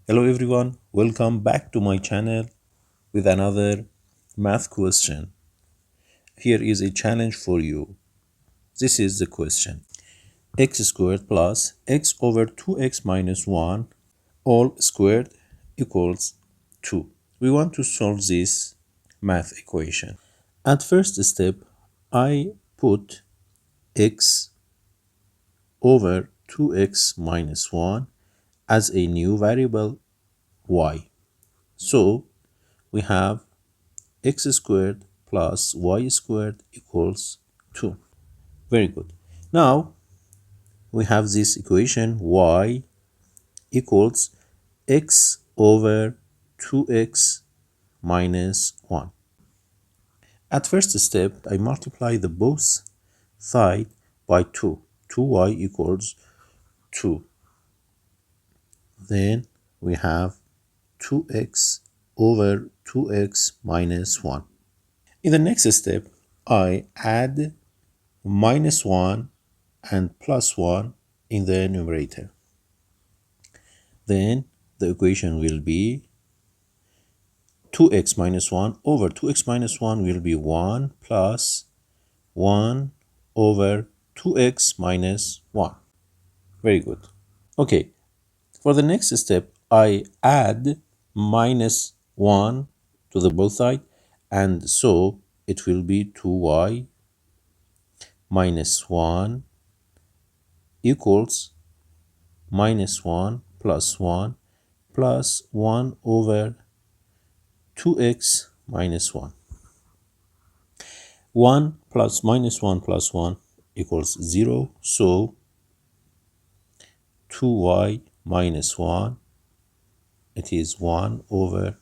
Hello everyone, welcome back to my channel with another math question. Here is a challenge for you. This is the question. X squared plus x over 2x minus 1 all squared equals 2. We want to solve this math equation. At first step, I put x over 2x minus 1 as a new variable y. So we have x squared plus y squared equals 2. Very good. Now we have this equation y equals x over 2x minus 1. At first step, I multiply the both side by 2. 2y equals 2. Then we have 2x over 2x minus 1. In the next step, I add minus 1 and plus 1 in the numerator. Then the equation will be 2x minus 1 over 2x minus 1 will be 1 plus 1 over 2x minus 1. Very good. Okay, for the next step, I add minus 1 to the both side, and so it will be 2y minus 1 equals minus 1 plus 1 plus 1 over 2x minus 1. 1 plus minus 1 plus 1 equals 0. So 2y minus 1, it is 1 over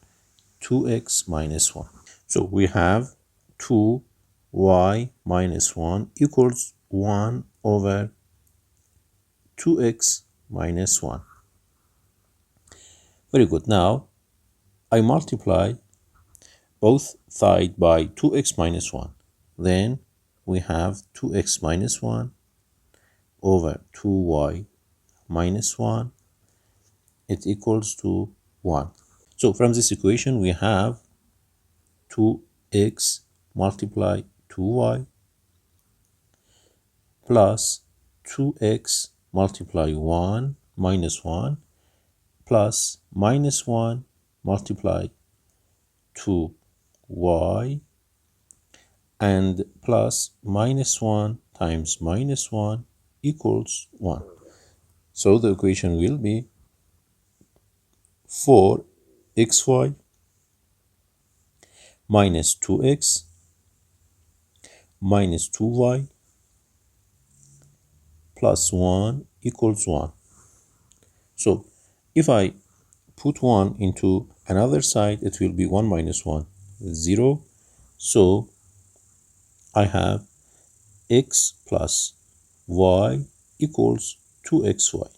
2x minus 1. So we have 2y minus 1 equals 1 over 2x minus 1. Very good. Now I multiply both sides by 2x minus 1. Then we have 2x minus 1 over 2y minus 1. It equals to 1. So from this equation we have 2x multiply 2y plus 2x multiply 1 minus 1 plus minus 1 multiply 2y and plus minus 1 times minus 1 equals 1. So the equation will be 4xy minus 2x minus 2y plus 1 equals 1. So if I put 1 into another side, it will be 1 minus 1, 0. So I have x plus y equals 2xy.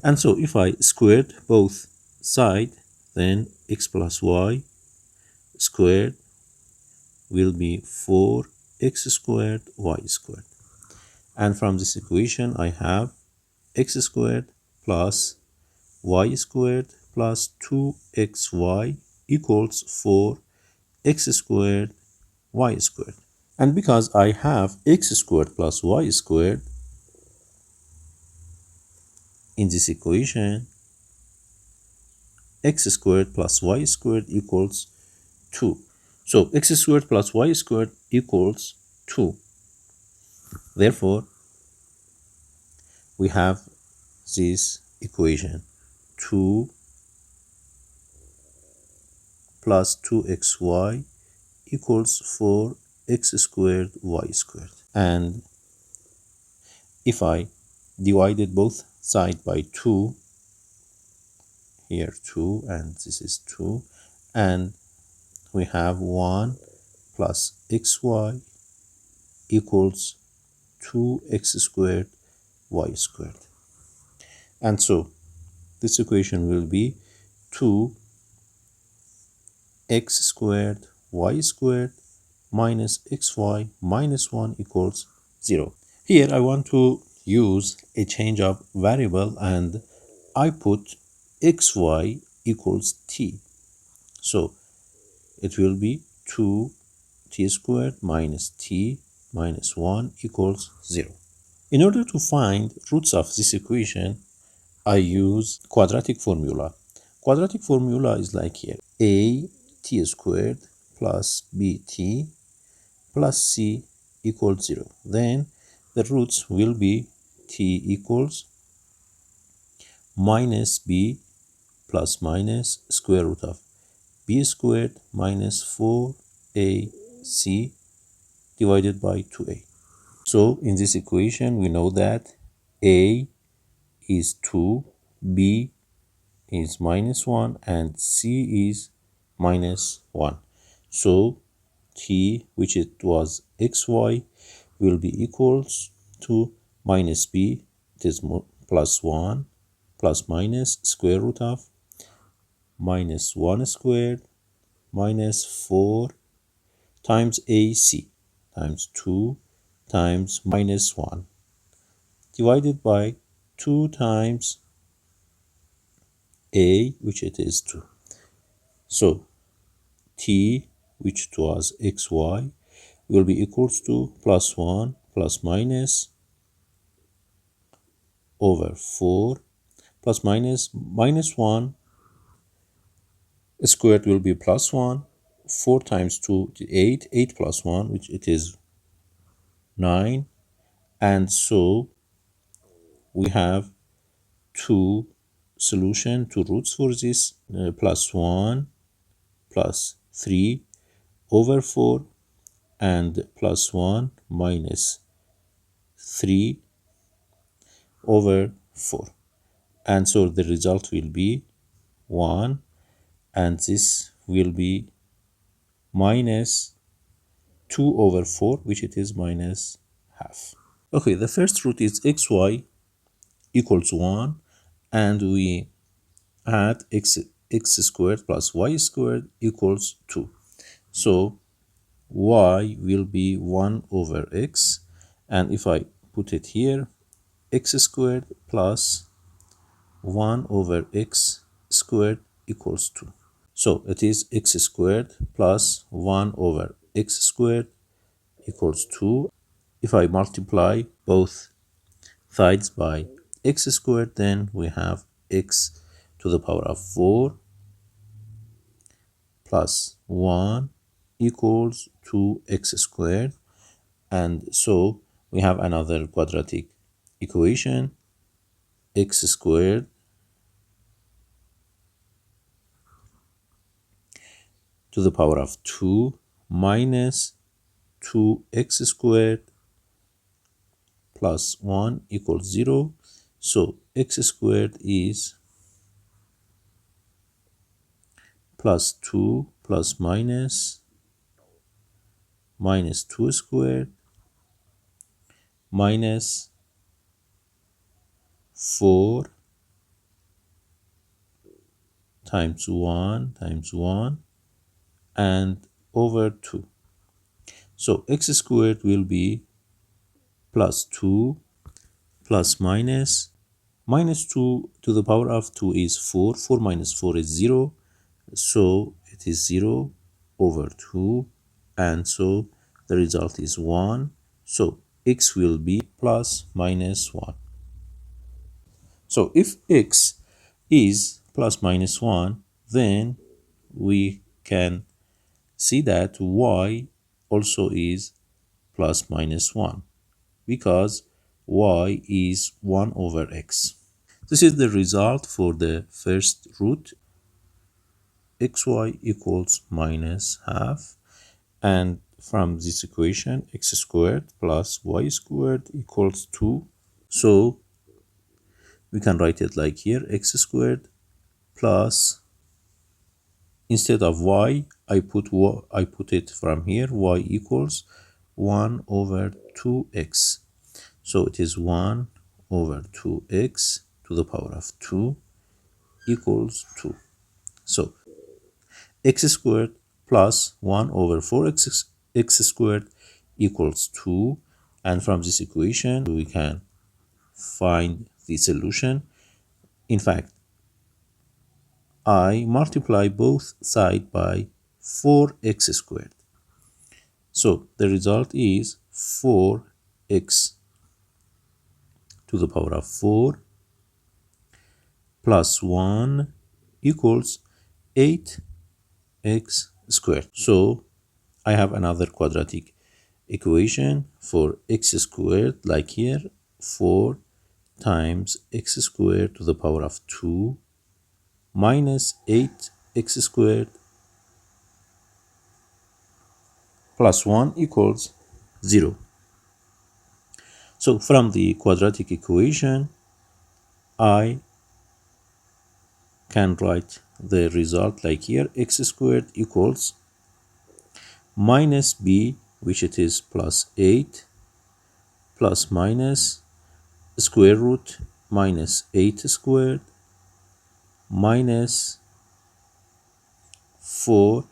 And so if I squared both sides, then x plus y squared will be 4x squared y squared. And from this equation I have x squared plus y squared plus 2xy equals 4x squared y squared. And because I have x squared plus y squared in this equation, x squared plus y squared equals 2. So x squared plus y squared equals 2. Therefore, we have this equation 2 plus 2xy equals 4x squared y squared. And if I divided both sides by 2, here 2 and this is 2, and we have 1 plus xy equals 2x squared y squared. And so this equation will be 2x squared y squared minus xy minus 1 equals 0. Here I want to use a change of variable, and I put xy equals t. So it will be 2t squared minus t minus 1 equals 0. In order to find roots of this equation, I use quadratic formula. Quadratic formula is like here. A t squared plus bt plus c equals 0. Then the roots will be t equals minus b plus minus square root of b squared minus 4ac divided by 2a. So in this equation, we know that a is 2, b is minus 1, and c is minus 1. So t, which it was xy, will be equals to minus b, it is plus 1, plus minus square root of minus 1 squared minus 4 times ac times 2 times minus 1 divided by 2 times a, which it is 2. So t, which it was xy, will be equals to plus 1 plus minus over 4 plus minus 1 squared will be plus 1. 4 times 2 is 8. 8 plus 1, which it is 9. And so we have two solution, two roots for this, plus 1 plus 3 over 4 and plus 1 minus 3 over 4. And so the result will be 1, and this will be minus 2 over 4, which it is minus half. Okay, the first root is xy equals 1, and we add x squared plus y squared equals 2. So y will be 1 over x, and if I put it here, x squared plus 1 over x squared equals 2. So it is x squared plus 1 over x squared equals 2. If I multiply both sides by x squared, then we have x to the power of 4 plus 1 equals 2x squared. And so we have another quadratic equation, x squared to the power of 2 minus 2x squared plus 1 equals 0. So x squared is plus 2 plus minus 2 squared minus 4 times 1 and over 2. So x squared will be plus 2 plus minus 2 to the power of 2 is 4. 4 minus 4 is 0. So it is 0 over 2. And so the result is 1. So x will be plus minus 1. So if x is plus minus 1, then we can see that y also is plus minus 1, because y is 1 over x. This is the result for the first root, xy equals minus half, and from this equation, x squared plus y squared equals 2. So we can write it like here, x squared plus, instead of y, I put it from here, y equals 1 over 2x. So it is 1 over 2x to the power of 2 equals 2. So x squared plus 1 over 4x x squared equals 2. And from this equation, we can find the solution. In fact, I multiply both sides by 4x squared. So the result is 4x to the power of 4 plus 1 equals 8x squared. So I have another quadratic equation for x squared, like here, 4 times x squared to the power of 2 minus 8x squared plus 1 equals 0. So from the quadratic equation, I can write the result like here, x squared equals minus b, which it is plus 8, plus minus square root minus 8 squared minus 4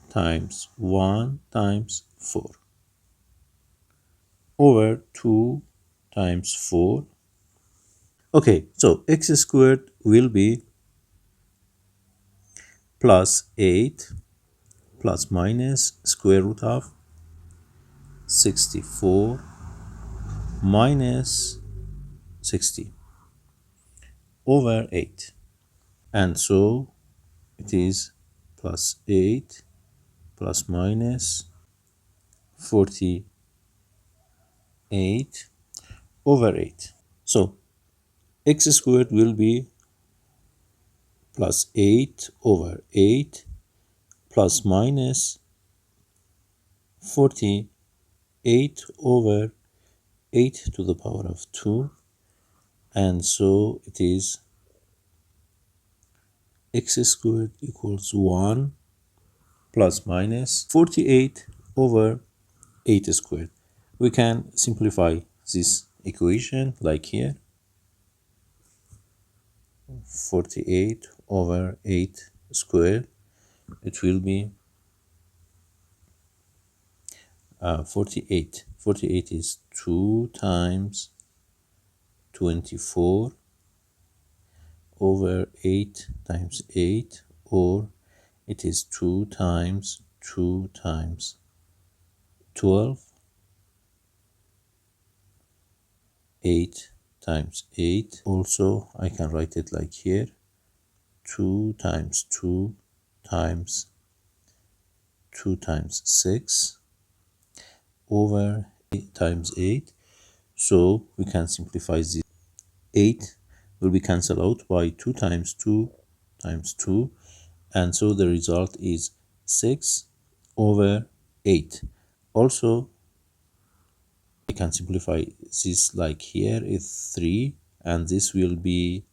times 1 times 4 over 2 times 4. Okay, so x squared will be plus 8 plus minus square root of 64 minus 60 over 8. And so it is plus 8 plus minus 48 over 8. So x squared will be plus 8 over 8 plus minus 48 over 8 to the power of 2. And so it is x squared equals 1 plus minus 48 over 8 squared. We can simplify this equation like here. 48 over 8 squared, it will be 48. 48 is 2 times 24 over 8 times 8, or it is 2 times 2 times 12, 8 times 8. Also, I can write it like here, 2 times 2 times 2 times 6 over 8 times 8. So we can simplify this. 8 will be cancelled out by 2 times 2 times 2, and so the result is 6 over 8. Also, I can simplify this like here is 3, and this will be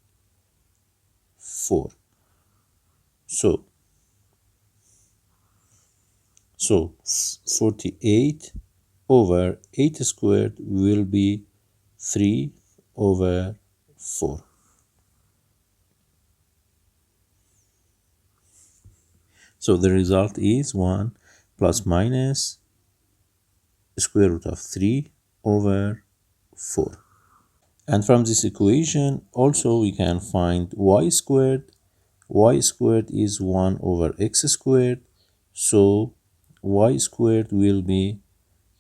4. So 48 over 8 squared will be 3 over 4. So the result is 1 plus minus square root of 3 over 4. And from this equation also we can find y squared. Y squared is 1 over x squared. So y squared will be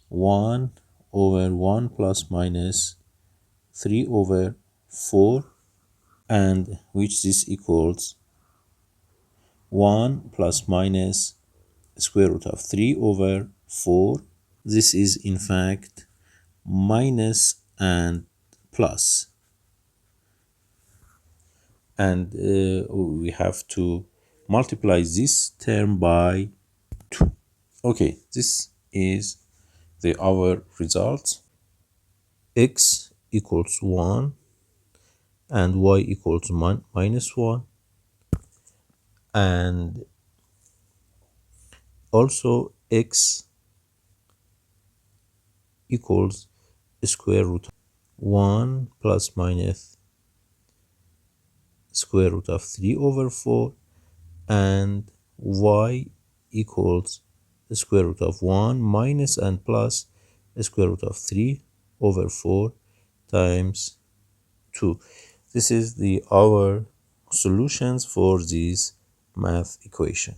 1 over 1 plus minus 3 over 4, and which this equals 1 plus minus square root of 3 over 4. This is in fact minus and plus, and we have to multiply this term by 2. Okay, this is our result. X equals 1 and y equals minus 1, and also x equals square root of 1 plus minus square root of 3 over 4, and y equals the square root of 1 minus and plus the square root of 3 over 4 times 2. This is our solutions for this math equation.